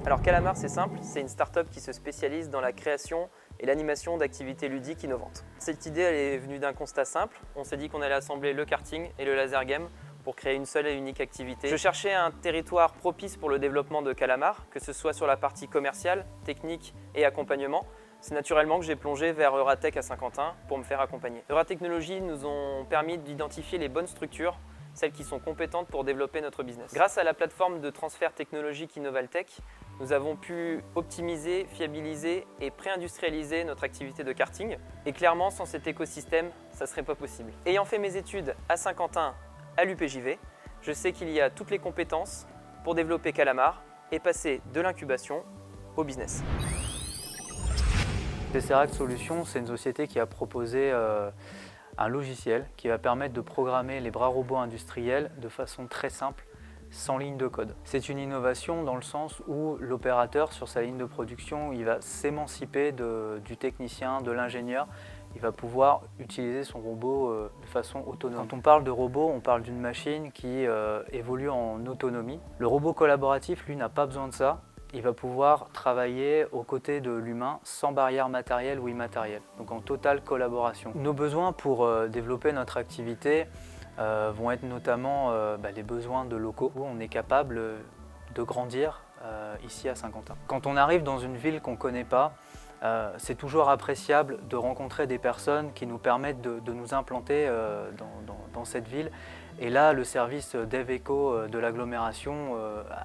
Alors Calamar, c'est simple, c'est une start-up qui se spécialise dans la création et l'animation d'activités ludiques innovantes. Cette idée, elle est venue d'un constat simple. On s'est dit qu'on allait assembler le karting et le laser game pour créer une seule et unique activité. Je cherchais un territoire propice pour le développement de Calamar, que ce soit sur la partie commerciale, technique et accompagnement. C'est naturellement que j'ai plongé vers Euratech à Saint-Quentin pour me faire accompagner. Euratechnologies nous ont permis d'identifier les bonnes structures, celles qui sont compétentes pour développer notre business. Grâce à la plateforme de transfert technologique Innovaltech, nous avons pu optimiser, fiabiliser et pré-industrialiser notre activité de karting. Et clairement, sans cet écosystème, ça ne serait pas possible. Ayant fait mes études à Saint-Quentin, à l'UPJV, je sais qu'il y a toutes les compétences pour développer Calamar et passer de l'incubation au business. Tesseract Solutions, c'est une société qui a proposé un logiciel qui va permettre de programmer les bras robots industriels de façon très simple, sans ligne de code. C'est une innovation dans le sens où l'opérateur sur sa ligne de production, il va s'émanciper du technicien, de l'ingénieur. Il va pouvoir utiliser son robot de façon autonome. Quand on parle de robot, on parle d'une machine qui évolue en autonomie. Le robot collaboratif, lui, n'a pas besoin de ça. Il va pouvoir travailler aux côtés de l'humain sans barrière matérielle ou immatérielle, donc en totale collaboration. Nos besoins pour développer notre activité vont être notamment les besoins de locaux où on est capable de grandir ici à Saint-Quentin. Quand on arrive dans une ville qu'on ne connaît pas, c'est toujours appréciable de rencontrer des personnes qui nous permettent de nous implanter dans cette ville. Et là, le service DevEco de l'agglomération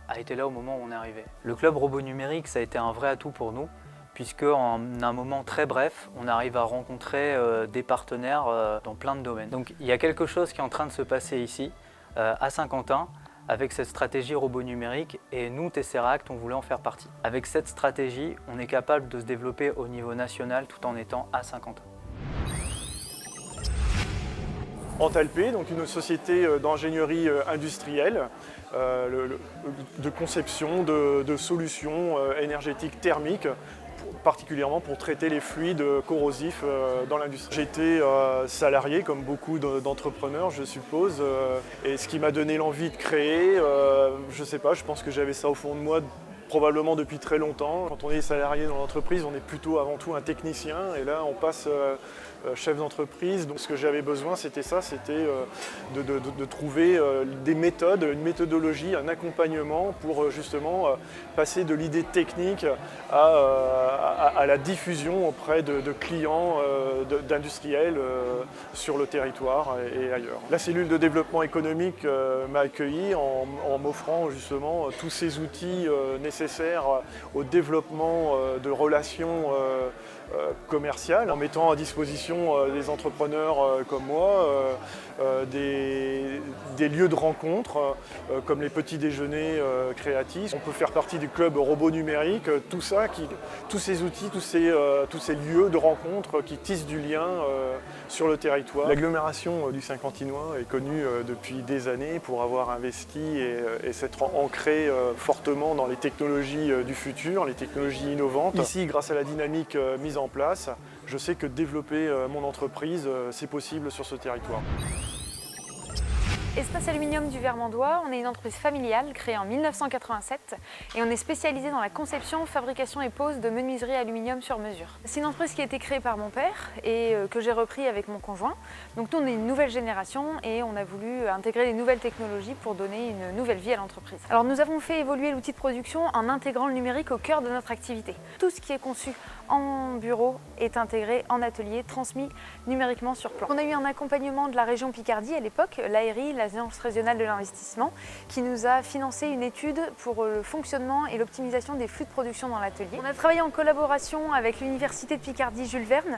a été là au moment où on est arrivé. Le club robot numérique, ça a été un vrai atout pour nous, puisque en un moment très bref, on arrive à rencontrer des partenaires dans plein de domaines. Donc il y a quelque chose qui est en train de se passer ici, à Saint-Quentin, avec cette stratégie robot numérique, et nous, Tesseract, on voulait en faire partie. Avec cette stratégie, on est capable de se développer au niveau national tout en étant à Saint-Quentin. Antalpé, donc une société d'ingénierie industrielle, de conception de solutions énergétiques thermiques, particulièrement pour traiter les fluides corrosifs dans l'industrie. J'étais salarié, comme beaucoup d'entrepreneurs, je suppose, et ce qui m'a donné l'envie de créer, je sais pas, je pense que j'avais ça au fond de moi probablement depuis très longtemps. Quand on est salarié dans l'entreprise, on est plutôt avant tout un technicien, et là on passe chef d'entreprise. Donc ce que j'avais besoin, c'était ça, c'était de trouver des méthodes, une méthodologie, un accompagnement pour justement passer de l'idée technique à la diffusion auprès de clients, d'industriels sur le territoire et ailleurs. La cellule de développement économique m'a accueilli en m'offrant justement tous ces outils nécessaires au développement de relations commerciales, en mettant à disposition des entrepreneurs comme moi des lieux de rencontre comme les petits déjeuners créatifs. On peut faire partie du club robot numérique, tous ces outils, tous ces lieux de rencontre qui tissent du lien sur le territoire. L'agglomération du Saint-Quentinois est connue depuis des années pour avoir investi et s'être ancrée fortement dans les technologies du futur, les technologies innovantes. Ici, grâce à la dynamique mise en place, je sais que développer mon entreprise, c'est possible sur ce territoire. Espace Aluminium du Vermandois, on est une entreprise familiale créée en 1987 et on est spécialisé dans la conception, fabrication et pose de menuiserie aluminium sur mesure. C'est une entreprise qui a été créée par mon père et que j'ai repris avec mon conjoint. Donc nous on est une nouvelle génération et on a voulu intégrer les nouvelles technologies pour donner une nouvelle vie à l'entreprise. Alors nous avons fait évoluer l'outil de production en intégrant le numérique au cœur de notre activité. Tout ce qui est conçu en bureau est intégré en atelier, transmis numériquement sur plan. On a eu un accompagnement de la région Picardie à l'époque, l'ARI, l'Agence régionale de l'investissement, qui nous a financé une étude pour le fonctionnement et l'optimisation des flux de production dans l'atelier. On a travaillé en collaboration avec l'Université de Picardie Jules Verne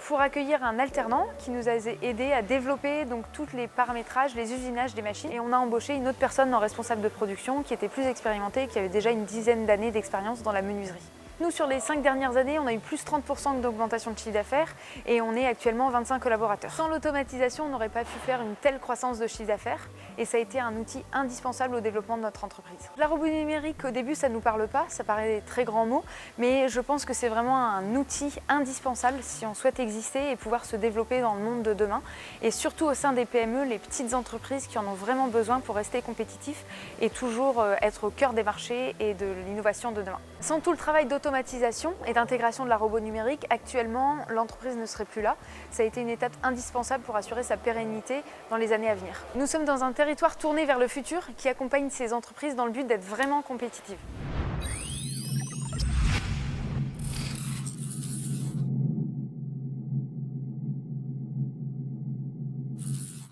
pour accueillir un alternant qui nous a aidé à développer donc tous les paramétrages, les usinages des machines. Et on a embauché une autre personne en responsable de production qui était plus expérimentée et qui avait déjà une dizaine d'années d'expérience dans la menuiserie. Nous, sur les 5 dernières années, on a eu plus 30% d'augmentation de chiffre d'affaires et on est actuellement 25 collaborateurs. Sans l'automatisation, on n'aurait pas pu faire une telle croissance de chiffre d'affaires et ça a été un outil indispensable au développement de notre entreprise. La robot numérique, au début, ça ne nous parle pas, ça paraît des très grands mots, mais je pense que c'est vraiment un outil indispensable si on souhaite exister et pouvoir se développer dans le monde de demain et surtout au sein des PME, les petites entreprises qui en ont vraiment besoin pour rester compétitifs et toujours être au cœur des marchés et de l'innovation de demain. Sans tout le travail d'automatisation et d'intégration de la robot numérique, actuellement, l'entreprise ne serait plus là. Ça a été une étape indispensable pour assurer sa pérennité dans les années à venir. Nous sommes dans un territoire tourné vers le futur qui accompagne ces entreprises dans le but d'être vraiment compétitives.